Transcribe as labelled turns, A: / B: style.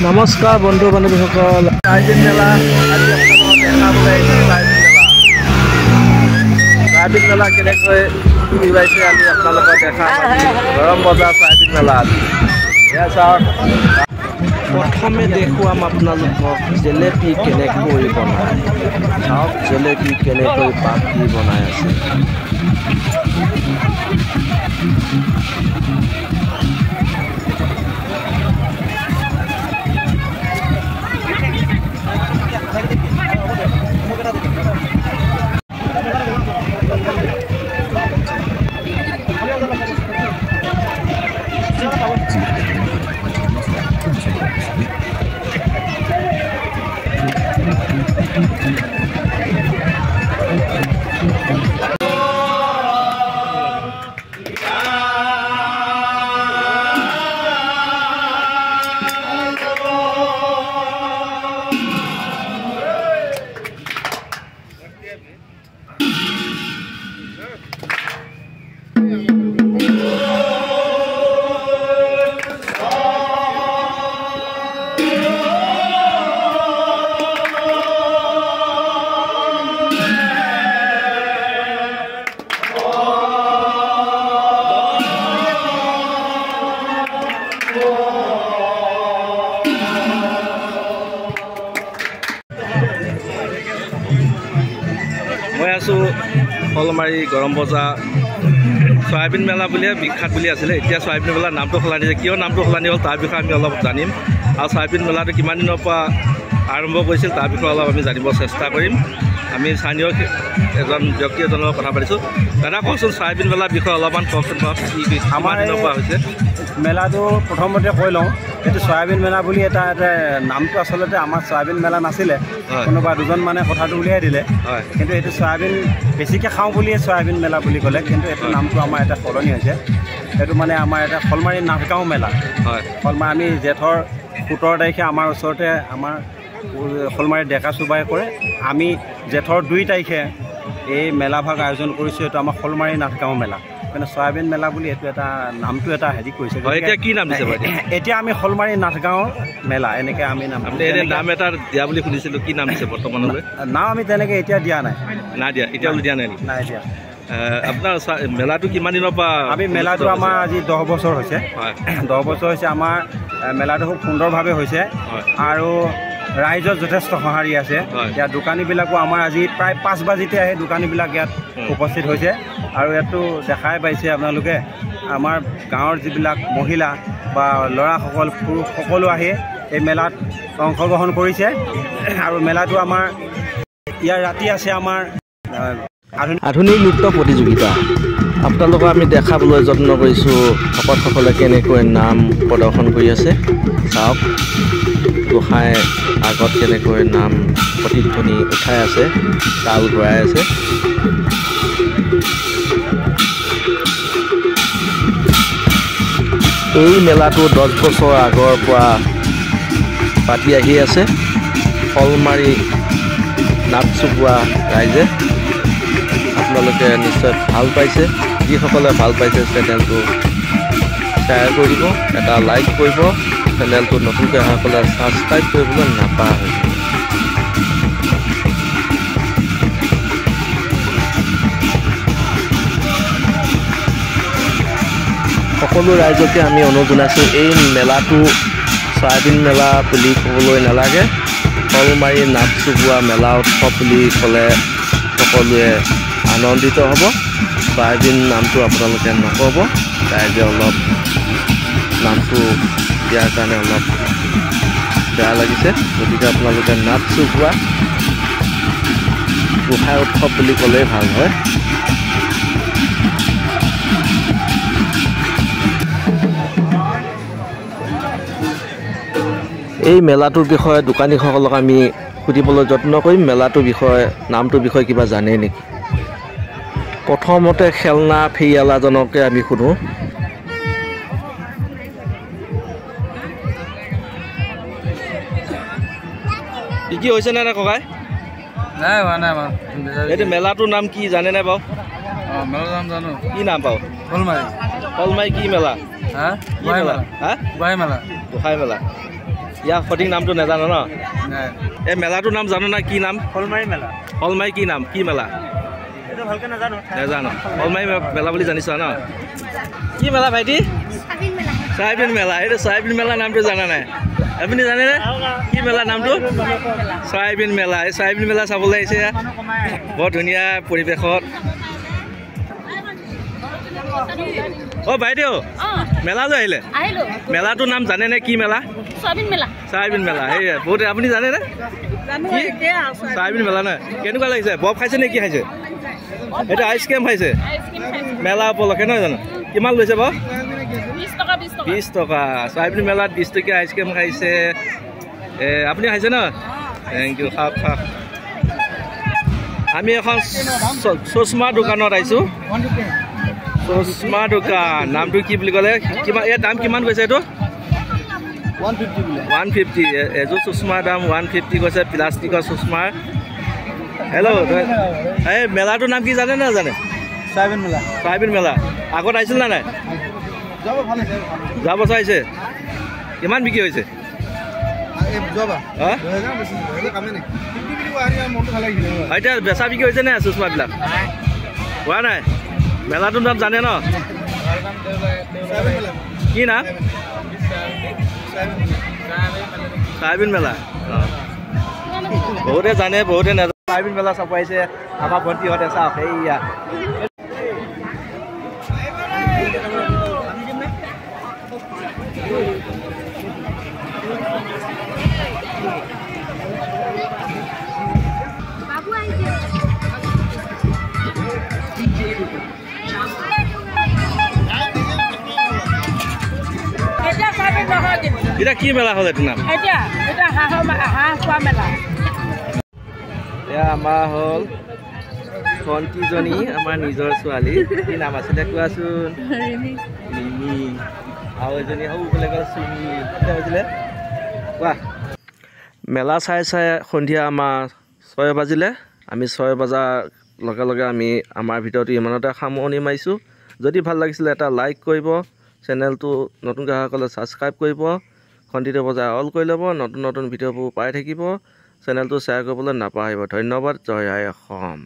A: নমস্কাৰ বন্ধু বান্ধৱীসকল, চাৰিদিন মেলা আজি আপোনালোকক চাৰিদিন মেলা কেনেকৈ পাইছে আমি আপোনালোকক দেখা গৰম বজাৰ চাৰিদিন মেলাত। এয়া চাওক, প্ৰথমে দেখুৱাম আপোনালোকক জেলেপি কেনেকৈ বনায়। চাওক জেলেপি কেনেকৈ পাত দি বনাই আছে। মই আছোঁ শলমাৰী গৰম বজাৰ চয়াবিন মেলা বুলিয়ে বিখ্যাত বুলি আছিলে। এতিয়া চয়াবিন মেলাৰ নামটো সলনি হৈছে। কিয় নামটো সলনি হ'ল তাৰ বিষয়ে আমি অলপ জানিম, আৰু চয়াবিন মেলাটো কিমান দিনৰ পৰা আৰম্ভ কৰিছিল তাৰ বিষয়ে অলপ আমি জানিব চেষ্টা কৰিম। আমি স্থানীয় এজন ব্যক্তি এজনৰ লগত কথা পাতিছোঁ। দাদা কওকচোন, চয়াবিন মেলাৰ বিষয়ে অলপমান কওকচোন,
B: আমাৰ
A: দিনৰ পৰা হৈছে
B: মেলাটো? প্ৰথমতে কৈ লওঁ, এইটো চয়াবিন মেলা বুলি এটা নামটো আচলতে আমাৰ চয়াবিন মেলা নাছিলে। কোনোবা দুজন মানে কথাটো উলিয়াই দিলে, কিন্তু এইটো চয়াবিন বেছিকৈ খাওঁ বুলিয়ে চয়াবিন মেলা বুলি ক'লে, কিন্তু এইটো নামটো আমাৰ এটা সলনি হৈছে। এইটো মানে আমাৰ এটা শলমাৰী নাথগাঁও মেলা। শলমাৰী আমি জেঠৰ 17 তাৰিখে আমাৰ ওচৰতে আমাৰ শলমাৰী ডেকা চুবাই কৰে। আমি জেঠৰ 2 তাৰিখে এই মেলাভাগ আয়োজন কৰিছোঁ। এইটো আমাৰ শলমাৰী নাথগাঁও মেলা, মানে চয়াবিন মেলা বুলি এইটো এটা নামটো এটা হেৰি কৰিছে।
A: এতিয়া কি নাম দিছে?
B: এতিয়া আমি শলমাৰী নাথগাঁও মেলা এনেকৈ আমি নাম
A: এটা দিয়া বুলি শুনিছিলোঁ। কি নাম দিছে বৰ্তমানলৈ?
B: নাম আমি তেনেকৈ এতিয়া দিয়া নাই।
A: দিয়া, এতিয়ালৈ দিয়া নাই
B: দিয়া।
A: আপোনাৰ মেলাটো কিমান দিনৰ পৰা?
B: আমি মেলাটো আমাৰ আজি 10 বছৰ হৈছে। 10 বছৰ হৈছে আমাৰ মেলাটো খুব সুন্দৰভাৱে হৈছে, আৰু ৰাইজৰ যথেষ্ট সঁহাৰি আছে। ইয়াত দোকানীবিলাকো আমাৰ আজি প্ৰায় 5 বাজিতে আহি দোকানীবিলাক ইয়াত উপস্থিত হৈছে, আৰু ইয়াতো দেখাই পাইছে আপোনালোকে আমাৰ গাঁৱৰ যিবিলাক মহিলা বা ল'ৰাসকল, পুৰুষ সকলো আহি এই মেলাত অংশগ্ৰহণ কৰিছে। আৰু মেলাটো আমাৰ ইয়াৰ ৰাতি আছে আমাৰ
A: আধুনিক নৃত্য প্ৰতিযোগিতা। আপোনালোকক আমি দেখাবলৈ যত্ন কৰিছোঁ ভকতসকলে কেনেকৈ নাম প্ৰদৰ্শন কৰি আছে। চাওক, গোসাঁই আগত কেনেকৈ নাম প্ৰতিধ্বনি উঠাই আছে, তাল ঘূৰাই আছে। এই মেলাটো 10 বছৰ আগৰ পৰা পাতি আহি আছে শলমাৰী নাট চুবোৱা ৰাইজে। আপোনালোকে নিশ্চয় ভাল পাইছে। যিসকলে ভাল পাইছে চেনেলটো শ্বেয়াৰ কৰিব, এটা লাইক কৰিব, চেনেলটো নতুনকৈ অহাসকলে ছাবস্ক্ৰাইব কৰিবলৈ নাপাহৰিব। সকলো ৰাইজকে আমি অনুৰোধ জনাইছোঁ, এই মেলাটো চয়াবিন মেলা বুলি ক'বলৈ নালাগে, শলমাৰী নাট চুবোৱা মেলা উৎসৱ বুলি ক'লে সকলোৱে আনন্দিত হ'ব। চয়াবিন নামটো আপোনালোকে নক'ব, ৰাইজে অলপ নামটো দিয়াৰ কাৰণে অলপ বেয়া লাগিছে। গতিকে আপোনালোকে নাট চুবোৱা গোসাঁই উৎসৱ বুলি ক'লেই ভাল হয়। এই মেলাটোৰ বিষয়ে দোকানীসকলক আমি সুধিবলৈ যত্ন কৰিম। মেলাটোৰ বিষয়ে, নামটোৰ বিষয়ে কিবা জানে নেকি? প্ৰথমতে খেলনা ফেৰিয়ালাজনকে আমি সোধোঁ। কি হৈছে নে ককাই?
C: নাই হোৱা নাই।
A: এইটো মেলাটোৰ নাম কি জানে নে বাৰু?
C: মেলাৰ নাম জানো।
A: কি নাম বাৰু?
C: শলমাৰী।
A: শলমাৰী কি মেলা?
C: গোসাঁই মেলা।
A: গোসাঁই মেলা। ইয়াৰ সঠিক নামটো নাজানো ন
C: নাই
A: এই মেলাটোৰ নাম জানো না কি নাম
B: শলমাৰী মেলা
A: শলমাৰী কি নাম কি মেলা
B: এইটো ভালকৈ নাজানো
A: নাজানো শলমাৰী মেলা বুলি জানিছা ন কি মেলা ভাইটি চয়াবিন মেলা এইটো চয়াবিন মেলা নামটো জানা নাই আপুনি জানেনে কি মেলা নামটো চয়াবিন মেলা এই চয়াবিন মেলা চাবলৈ আহিছে বৰ ধুনীয়া পৰিৱেশত অ বাইদেউ মেলালৈ আহিলে মেলাটোৰ নাম জানেনে কি মেলা চয়াবিন মেলা সেই বহুত আপুনি জানেনে চয়াবিন মেলা নহয় কেনেকুৱা লাগিছে বৰফ খাইছে নে কি খাইছে এইটো আইচক্ৰীম খাইছে মেলা উপলক্ষে নহয় জানো কিমান লৈছে বাৰু 20 টকা চয়াবিন মেলাত 20 টকীয়া আইচক্ৰীম খাইছে আপুনি খাইছে ন থেংক ইউ খাওক খাওক আমি এখন চশমা দোকানত আহিছোঁ চশমা দোকান নামটো কি বুলি ক'লে কিমান ইয়াৰ দাম কিমান কৈছে এইটো 150 এযোৰ চশমাৰ দাম 150 কৈছে প্লাষ্টিকৰ চশমাৰ হেল্ল' এই মেলাটোৰ নাম কি জানে নে জানে চয়াবিন মেলা আগত আহিছিল নে নাই যোৱা বছৰ আহিছে কিমান বিক্ৰী হৈছে এতিয়া বেচা বিক্ৰী হৈছে নে চশমাবিলাক হোৱা নাই মেলাটোৰ নাম জানে ন কি নাম চয়াবিন মেলা বহুতে জানে বহুতে নাজানে চয়াবিন মেলা চাব আহিছে আমাৰ ভণ্টিহঁতে চাওক সেইয়া এটা কি মেলা হ'ল এইটো নাম এয়া আমাৰ হ'ল ভণ্টিজনী আমাৰ নিজৰ ছোৱালী কি নাম আছিলে কোৱাচোন ৰিমি আৰু এজনী সৰুফালে গ'ল চুমি হৈছিলে কোৱা মেলা চাই চাই সন্ধিয়া আমাৰ 6 বাজিলে আমি 6 বজাৰ লগে লগে আমি আমাৰ ভিডিঅ'টো ইমানতে সামৰণি মাৰিছোঁ যদি ভাল লাগিছিলে এটা লাইক কৰিব চেনেলটো নতুন গ্ৰাহকসকলে ছাবস্ক্ৰাইব কৰিব ঘণ্টিটো বজাই অল কৰি ল'ব নতুন নতুন ভিডিঅ'বোৰ পাই থাকিব চেনেলটো শ্বেয়াৰ কৰিবলৈ নাপাহৰিব ধন্যবাদ জয় আই অসম।